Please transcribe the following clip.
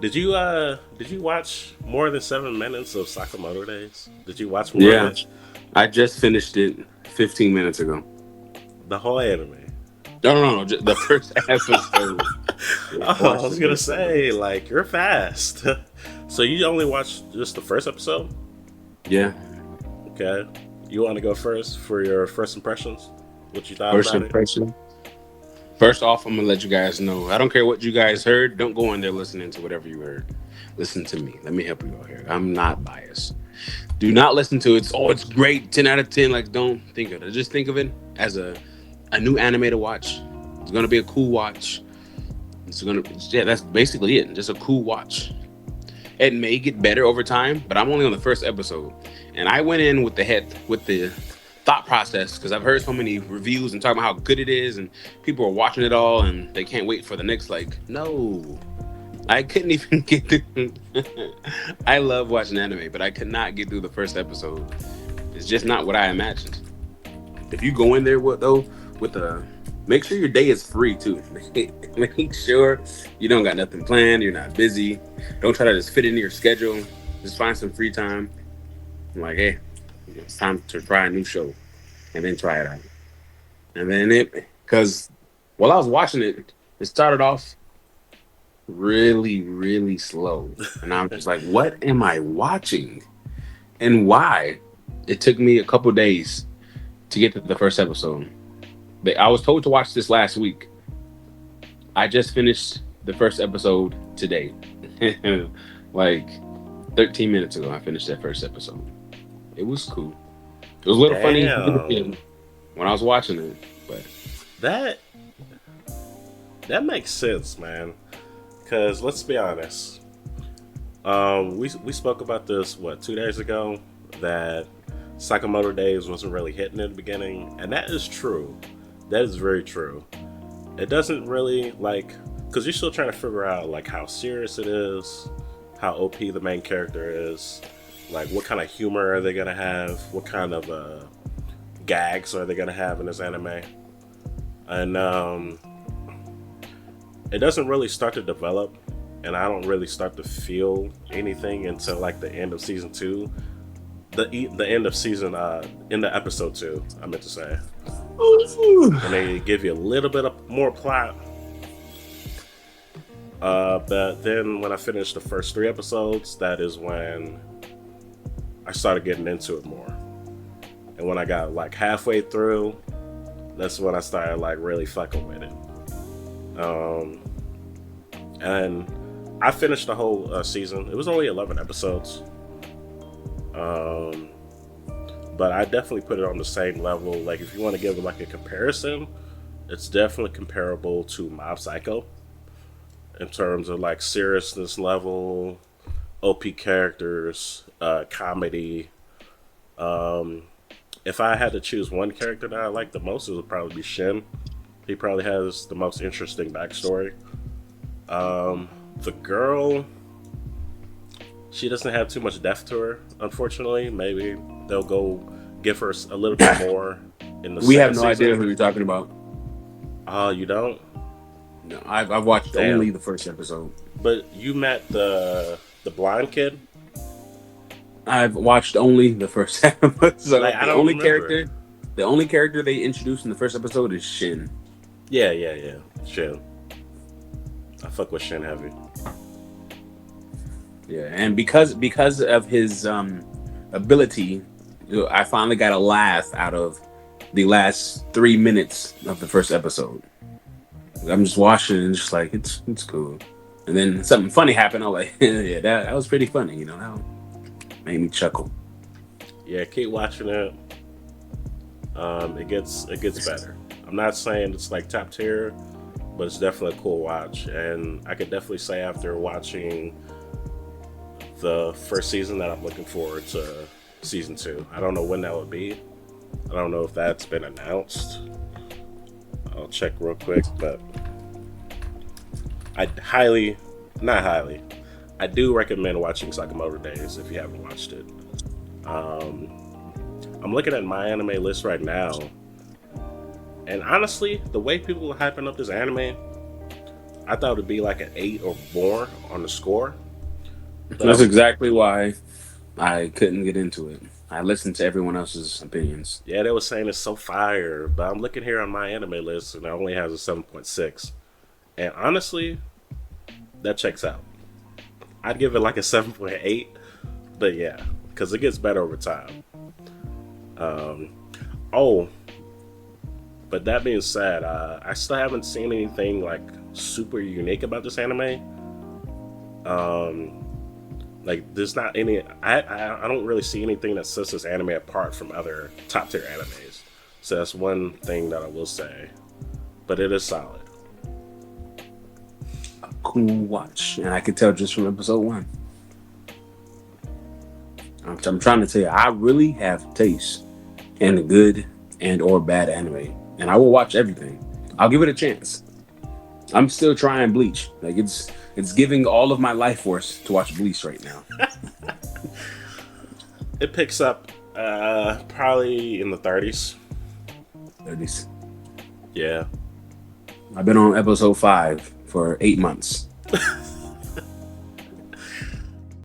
did you watch more than 7 minutes of Sakamoto Days? Did you watch more of Yeah, it? I just finished it 15 minutes ago. The whole anime. No, no, no, no, the first episode. Yeah, I Oh, I watched was the gonna first say, episode. like, you're fast. So you only watched just the first episode? Yeah, Okay. You want to go first for your first impressions? What you thought first about it? impression. First off, I'm gonna let you guys know. I don't care what you guys heard. Don't go in there listening to whatever you heard. Listen to me. Let me help you out here. I'm not biased. Do not listen to it. Oh, it's great. 10 out of 10. Like, don't think of it. Just think of it as a new anime to watch. It's gonna be a cool watch. It's gonna, yeah, that's basically it. Just a cool watch. It may get better over time, but I'm only on the first episode, and I went in with the thought process because I've heard so many reviews and talking about how good it is, and people are watching it all and they can't wait for the next. Like, no, I couldn't even get through. I love watching anime, but I could not get through the first episode. It's just not what I imagined. If you go in there with a make sure your day is free too. Make sure you don't got nothing planned. You're not busy. Don't try to just fit into your schedule. Just find some free time. I'm like, hey, it's time to try a new show, and then try it out. And then because while I was watching it, it started off really, really slow, and I'm just like, what am I watching, and why? It took me a couple days to get to the first episode. I was told to watch this last week. I just finished the first episode today. Like 13 minutes ago, I finished that first episode. It was cool. It was a little funny Damn. when I was watching it, but That that makes sense, man. Cause let's be honest. We spoke about this what 2 days ago that Sakamoto Days wasn't really hitting in the beginning, and that is true. That is very true. It doesn't really like because you're still trying to figure out like how serious it is, how OP the main character is, like what kind of humor are they gonna have, what kind of gags are they gonna have in this anime, and it doesn't really start to develop, and I don't really start to feel anything until like the end of season two, the end of season in the episode two. I meant to say when they give you a little bit of more plot. But then when I finished the first three episodes, that is when I started getting into it more. And when I got like halfway through, that's when I started like really fucking with it. And I finished the whole season. It was only 11 episodes. Um, but I definitely put it on the same level. Like if you want to give it like a comparison, it's definitely comparable to Mob Psycho in terms of like seriousness level, OP characters, comedy. Um, if I had to choose one character that I like the most, it would probably be Shin. He probably has the most interesting backstory. The girl, she doesn't have too much depth to her, unfortunately. Maybe they'll go give her a little bit more in the we have second no idea season. who you're talking about. Oh, you don't? No, I've watched only Damn. the first episode. But you met the blind kid? I've watched only the first Like episode. I don't remember. The only character they introduced in the first episode is Shin. Yeah, yeah, yeah. Shin. I fuck with Shin heavy. Yeah, and because of his ability, I finally got a laugh out of the last 3 minutes of the first episode. I'm just watching and just like it's cool. And then something funny happened. I'm like, yeah, that was pretty funny. You know, that made me chuckle. Yeah, keep watching it. It gets better. I'm not saying it's like top tier, but it's definitely a cool watch. And I could definitely say after watching the first season that I'm looking forward to season two. I don't know when that would be. I don't know if that's been announced. I'll check real quick, but I highly, not highly, I do recommend watching Sakamoto Days if you haven't watched it. Um, I'm looking at my anime list right now, and honestly, the way people are hyping up this anime, I thought it'd be like an 8 or more on the score, but That's I'm exactly why I couldn't get into it. I listened to everyone else's opinions. yeah, they were saying it's so fire, but I'm looking here on my anime list and it only has a 7.6. And honestly, that checks out. I'd give it like a 7.8, but yeah, because it gets better over time. Oh, but that being said, I still haven't seen anything like super unique about this anime. Like, there's not any. I don't really see anything that sets this anime apart from other top tier animes. So that's one thing that I will say. But it is solid. Cool watch, and I could tell just from episode one. I'm trying to tell you, I really have taste in a good and or bad anime, and I will watch everything. I'll give it a chance. I'm still trying Bleach. Like it's giving all of my life force to watch Bleach right now. It picks up probably in the 30s. At least Yeah. I've been on episode 5 for 8 months.